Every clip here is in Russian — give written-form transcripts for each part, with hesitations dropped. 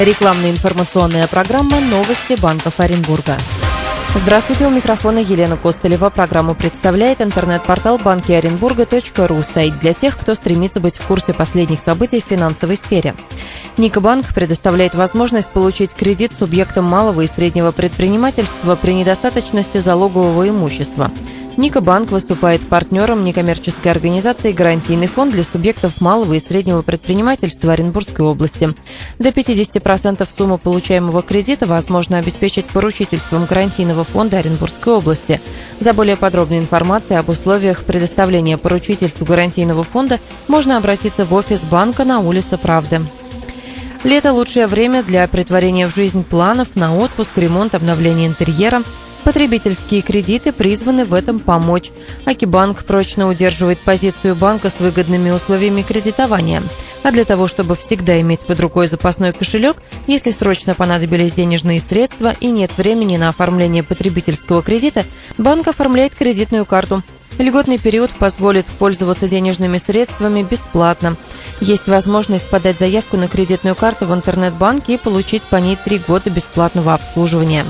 Рекламная информационная программа «Новости банков Оренбурга». Здравствуйте, у микрофона Елена Костылева. Программу представляет интернет-портал банкиоренбурга.ру, сайт для тех, кто стремится быть в курсе последних событий в финансовой сфере. Ника Банк предоставляет возможность получить кредит субъектам малого и среднего предпринимательства при недостаточности залогового имущества. Ника Банк выступает партнером некоммерческой организации «Гарантийный фонд» для субъектов малого и среднего предпринимательства Оренбургской области. До 50% суммы получаемого кредита возможно обеспечить поручительством Гарантийного фонда Оренбургской области. За более подробной информацией об условиях предоставления поручительства Гарантийного фонда можно обратиться в офис банка на улице Правды. Лето – лучшее время для претворения в жизнь планов на отпуск, ремонт, обновление интерьера. Потребительские кредиты призваны в этом помочь. Акибанк прочно удерживает позицию банка с выгодными условиями кредитования. А для того, чтобы всегда иметь под рукой запасной кошелек, если срочно понадобились денежные средства и нет времени на оформление потребительского кредита, банк оформляет кредитную карту. Льготный период позволит пользоваться денежными средствами бесплатно. Есть возможность подать заявку на кредитную карту в интернет-банке и получить по ней 3 года бесплатного обслуживания.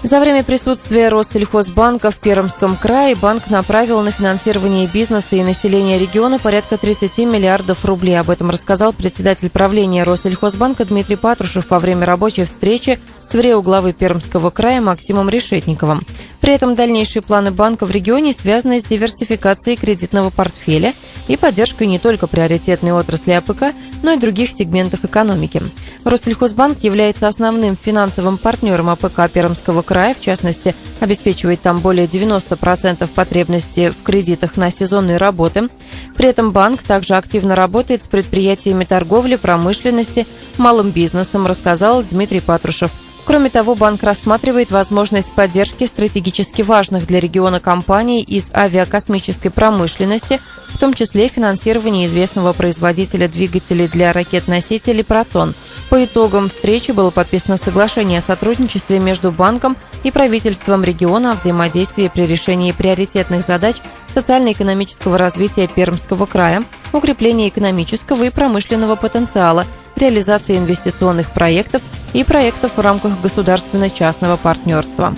За время присутствия Россельхозбанка в Пермском крае банк направил на финансирование бизнеса и населения региона порядка 30 миллиардов рублей. Об этом рассказал председатель правления Россельхозбанка Дмитрий Патрушев во время рабочей встречи с врео-главой Пермского края Максимом Решетниковым. При этом дальнейшие планы банка в регионе связаны с диверсификацией кредитного портфеля и поддержкой не только приоритетной отрасли АПК, но и других сегментов экономики. Россельхозбанк является основным финансовым партнером АПК Пермского края, в частности, обеспечивает там более 90% потребностей в кредитах на сезонные работы. При этом банк также активно работает с предприятиями торговли, промышленности, малым бизнесом, рассказал Дмитрий Патрушев. Кроме того, банк рассматривает возможность поддержки стратегически важных для региона компаний из авиакосмической промышленности, в том числе финансирование известного производителя двигателей для ракет-носителей «Протон». По итогам встречи было подписано соглашение о сотрудничестве между банком и правительством региона о взаимодействии при решении приоритетных задач социально-экономического развития Пермского края, укрепления экономического и промышленного потенциала, реализации инвестиционных проектов и проектов в рамках государственно-частного партнерства.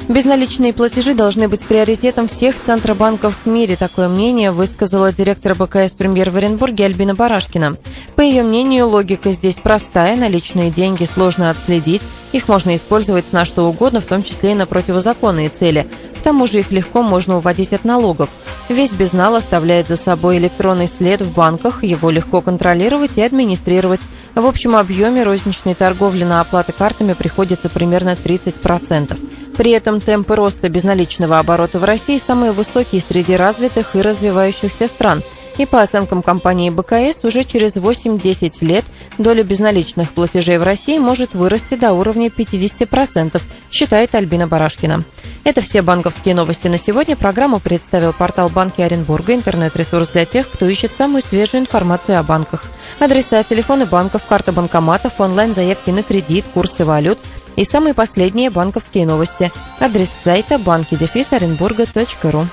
Безналичные платежи должны быть приоритетом всех центробанков в мире. Такое мнение высказала директор БКС «Премьер» в Оренбурге Альбина Барашкина. По ее мнению, логика здесь простая. Наличные деньги сложно отследить. Их можно использовать на что угодно, в том числе и на противозаконные цели. К тому же их легко можно уводить от налогов. Весь безнал оставляет за собой электронный след в банках, его легко контролировать и администрировать. В общем объеме розничной торговли на оплаты картами приходится примерно 30%. При этом темпы роста безналичного оборота в России самые высокие среди развитых и развивающихся стран. И по оценкам компании БКС, уже через 8-10 лет доля безналичных платежей в России может вырасти до уровня 50%, считает Альбина Барашкина. Это все банковские новости на сегодня. Программу представил портал Банки Оренбурга, интернет-ресурс для тех, кто ищет самую свежую информацию о банках. Адреса, телефоны банков, карта банкоматов, онлайн-заявки на кредит, курсы валют и самые последние банковские новости. Адрес сайта banki-orenburga.ru.